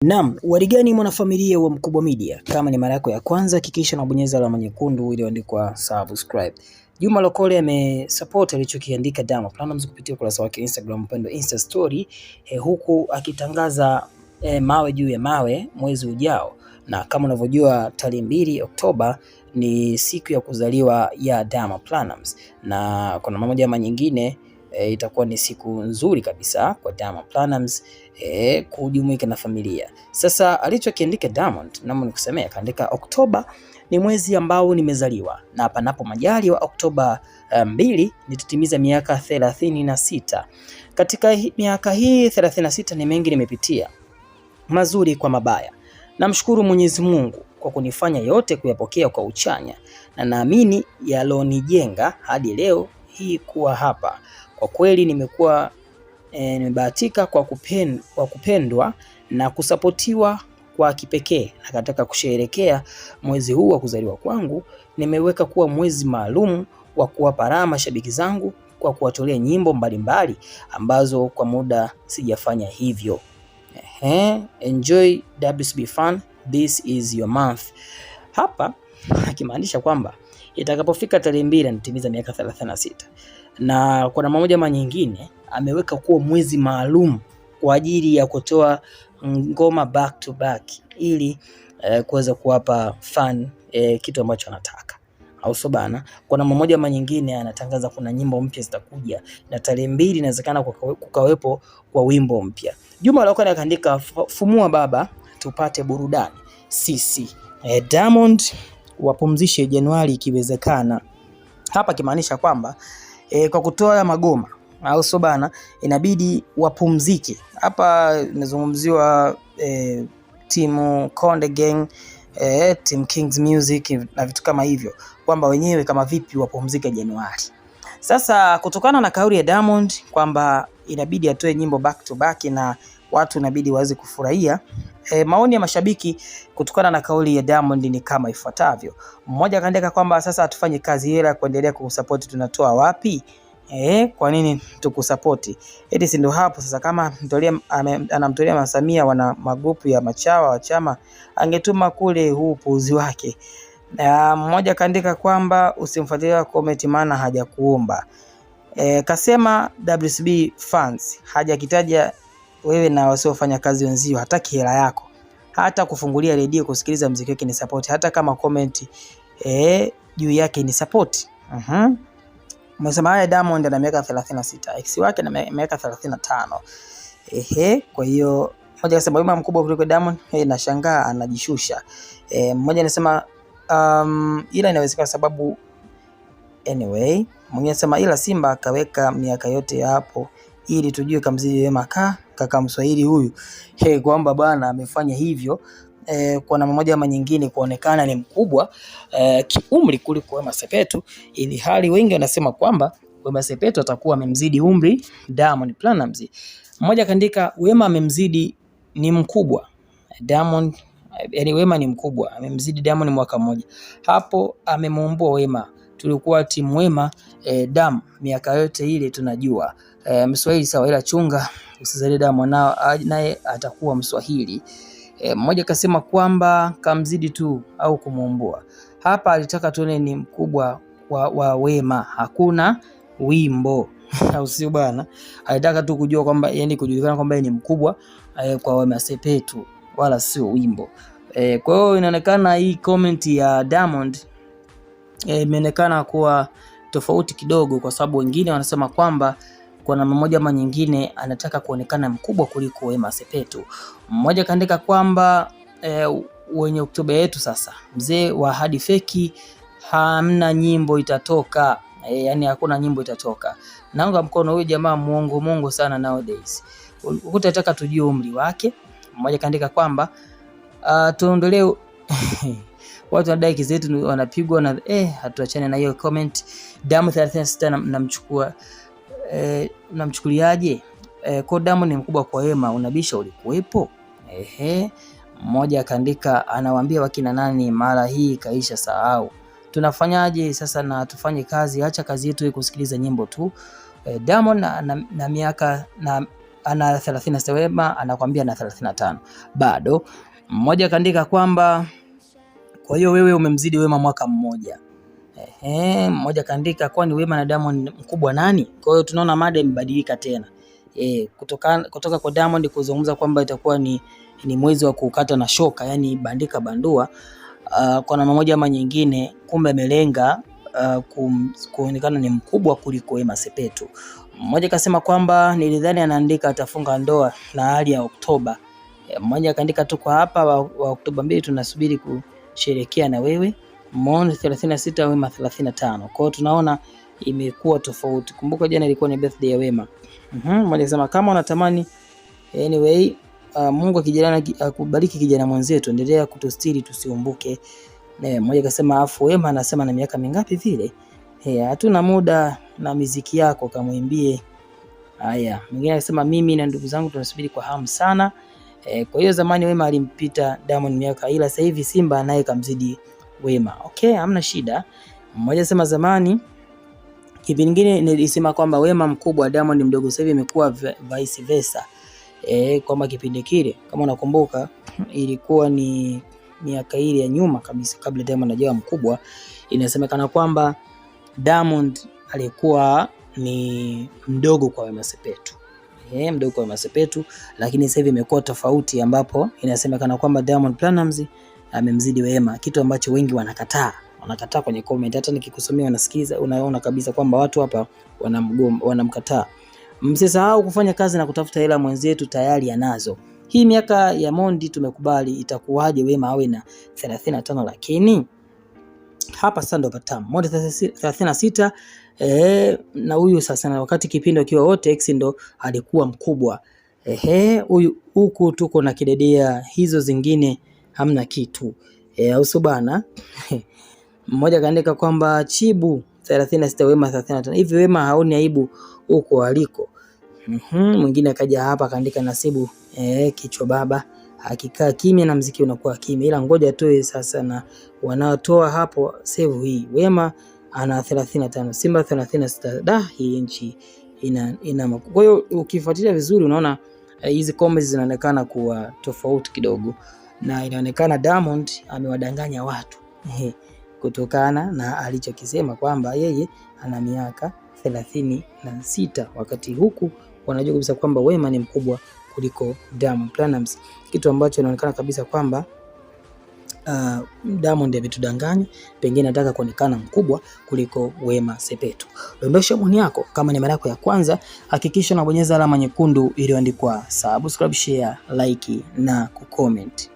Naam, warigani mwanafamilia wa Mkubwa Media. Kama ni mara yako ya kwanza hakikisha unabonyeza alama nyekundu iliyoandikwa subscribe. Juma Lokole amesupport alichokiandika Diamond Platnumz kupitia ukurasa wake Instagram upendo Insta story huku akitangaza mawe juu ya mawe mwezi ujao, na kama unavyojua tarehe 2 Oktoba ni siku ya kuzaliwa ya Diamond Platnumz, na kuna mmoja ama nyingine itakuwa ni siku nzuri kabisa kwa Diamond Platnumz kujumuika na familia. Sasa alichokiandika Diamond, naomba nikusemea, kaandika Oktoba ni mwezi ambao nimezaliwa, na panapo majaliwa Oktoba 2 nitatimiza miaka 36. Katika miaka hii 36 ni mengi nimepitia, mazuri kwa mabaya. Namshukuru Mwenyezi Mungu kwa kunifanya yote kuyapokea kwa uchanya, na naamini yalonijenga hadi leo hii kuwa hapa. Kwa kweli nimekuwa nimebahatika kwa kupendwa na kusapotiwa kwa kipekee, na katika kusherehekea mwezi huu wa kuzaliwa kwangu nimeweka kuwa mwezi maalum wa kuwapa raha mashabiki zangu kwa kuwatolea nyimbo mbalimbali ambazo kwa muda sijafanya hivyo. Enjoy WCB fan, this is your month. Hapa akimaanisha kwamba itakapofika tarehe 2 nitimiza miaka 36, na kwa namna moja ama nyingine ameweka kuwa mwezi maalum kwa ajili ya kutoa ngoma back to back ili kuweza kuwapa fan kitu ambacho anataka, au sio bana? Kwa namna moja ama nyingine anatangaza kuna nyimbo mpya zitakuja, na tarehe 2 inawezekana kukawepo kwa wimbo mpya. Juma Lokole akaandika fumua baba tupate burudani sisi. Diamond wapumzishe Januari ikiwezekana. Hapa kimaanisha kwamba kwa kutoa magoma, au sio bana, inabidi wapumzike. Hapa inazungumziwa timu Konde Gang, Team Kings Music na vitu kama hivyo, kwamba wenyewe kama vipi wapumzike Januari. Sasa kutokana na kauli ya Diamond kwamba inabidi atoe nyimbo back to back na watu inabidi waweze kufurahia, maoni ya mashabiki kutokana na kauli ya Diamond ni kama ifuatavyo. Mmoja akaandika kwamba sasa hatufanye kazi hela kuendelea kukusupport, tunatoa wapi? Kwa nini tukusupport? Eti si ndio hapo sasa, kama anamtolea Masamia wana magrupu ya machawa wa chama angetuma kule huu puuzi wake. Na mmoja kaandika kwamba usimfuatilie comment maana hajakuomba. Kasema WCB fans hajakitaja wewe na wasiofanya kazi wenzio, hataki hela yako, hata kufungulia redio kusikiliza muziki wake ni support, hata kama comment juu yake ni support. Msema haya Diamond ana miaka 36, ex wake na miaka 35. Kwa hiyo mmoja anasema wema mkubwa kuliko Diamond, nashangaa anajishusha. Mmoja anasema ila inawezekana sababu anyway. Mwingine anasema ila Simba akaweka miaka yote hapo ili tujue kamzidi wema kaka Mswahili huyu. Kwamba bwana amefanya hivyo kwa namna moja ama nyingine kuonekana ni mkubwa kiumri kuliko Wema Sepetu, ili hali wengi wanasema kwamba Wema Sepetu atakuwa amemzidi umri Diamond Platnumz. Mmoja kaandika Wema amemzidi ni mkubwa Diamond, yani Wema ni mkubwa amemzidi Diamond mwaka mmoja. Hapo amemuumbua Wema, tulikuwa timu Wema Dam miaka yote ile tunajua. Mswahili sawa, ila chunga usizalie Diamond naye atakuwa Mswahili. Mmoja kasema kwamba kamzidi tu au kumuumbua. Hapa alitaka tuone ni mkubwa wa Wema, hakuna wimbo au sio bwana? Alitaka tu kujua kwamba, yani kujulikana kwamba ni mkubwa kwa Wema Sepetu, wala sio wimbo. Kwa hiyo inaonekana hii comment ya Diamond imeonekana kuwa tofauti kidogo, kwa sababu wengine wanasema kwamba kwa namna moja ama nyingine anataka kuonekana mkubwa kuliko Wema Sepetu. Mmoja kaandika kwamba wenye Oktoba yetu sasa, mzee wa hadi feki hamna nyimbo itatoka. Yani hakuna nyimbo itatoka. Naunga mkono huyu jamaa muongo sana nowadays. Utataka tujue umri wake. Mmoja kaandika kwamba tuondolee watu wanadai kizetu wanapigwa na hatuachane na hiyo comment. Damu 36 namchukuliaje? Kwa Diamond ni mkubwa kwa Wema, unabisha ulikuwepo? Mmoja akaandika anawaambia wakina nani mara hii kaisha sahau. Tunafanyaje sasa na tufanye kazi, acha kazi yetu kusikiliza nyimbo tu. Diamond na miaka na ana 36, Wema anakuambia ana 35. Bado mmoja kaandika kwamba kwa hiyo wewe umemzidi Wema mwaka mmoja. Mmoja kaandika kwani Wema na Diamond mkubwa nani? Kwa hiyo tunaona mada imebadilika tena. Kutoka kwa Diamond kuzungumza kwamba itakuwa ni mwezi wa kukata na shoka, yani bandika bandua, kwa namna moja ama nyingine, kumbe amelenga kuonekana ni mkubwa kuliko Wema Sepetu. Mmoja kasema kwamba nilidhani anaandika atafunga ndoa na hali ya Oktoba. Mmoja kaandika tuko hapa wa Oktoba 2 tunasubiri kusherehekea na wewe. Mmoja 36, Wema 35. Kwa hiyo tunaona imekuwa tofauti. Kumbuka jana ilikuwa ni birthday ya Wema. Mmoja kasema kama unatamani anyway, Mungu akubariki kijana mwenzetu, endelea kutustiri tusiumbuke. Mmoja kasema afu Wema anasema na miaka mingapi vile? Hatuna muda na muziki yako kamwimbie. Haya, mwingine anasema mimi na ndugu zangu tunasubiri kwa hamu sana. Kwa hiyo zamani Wema alimpita Diamond miaka, ila sasa hivi Simba naye kamzidi Wema. Okay, hamna shida. Mmoja anasema zamani kipindi kingine nilisema kwamba Wema mkubwa Diamond mdogo, sasa hivi imekuwa vice versa. Kwamba kipindi kile kama unakumbuka ilikuwa ni miaka ile ya nyuma kabisa kabla Diamond hajawa mkubwa, inasemekana kwamba Diamond alikuwa ni mdogo kwa Wema Sepetu. Mdogo kwa Wema Sepetu, lakini sasa hivi imekuwa tofauti ambapo inasemekana kwamba Diamond Platnumz amemzidi Wema, kitu ambacho wengi wanakataa kwenye comment. Hata nikikusomea unasikiza, unaona kabisa kwamba watu hapa wanamkataa. Msisahau kufanya kazi na kutafuta hela, mwenzetu tayari anazo. Hii miaka ya Mondi tumekubali, itakuwaje Wema awe na 35 lakini hapa sasa ndo patamu. Mondi 36 na huyu sasa, na wakati kipindi akiwa wote X ndo alikuwa mkubwa. Huyu huku tuko na kidedea, hizo zingine hamna kitu. Au sio bana? Mmoja kaandika kwamba Chibu 36, Wema 35. Hivi Wema haoni aibu huko aliko? Mwingine akaja hapa kaandika Nasibu kichwa baba akikaa kimya na mziki unakuwa kimya, ila ngoja toe sasa na wanaotoa hapo save hii. Wema ana 35, Simba 36. Hii nchi ina. Kwa hiyo ukifuatilia vizuri unaona hizi comments zinaonekana kuwa tofauti kidogo, na inaonekana Diamond amewadanganya watu kutokana na alichokisema kwamba yeye ana miaka 36, wakati huku wanajua kabisa kwamba Wema ni mkubwa kuliko Diamond Platnumz, kitu ambacho inaonekana kabisa kwamba Diamond ametudanganya, pengine anataka kuonekana mkubwa kuliko Wema Sepetu. Dondosha maoni yako. Kama ni mara yako ya kwanza, hakikisha unabonyeza alama nyekundu iliyoandikwa subscribe, share, like na kucomment.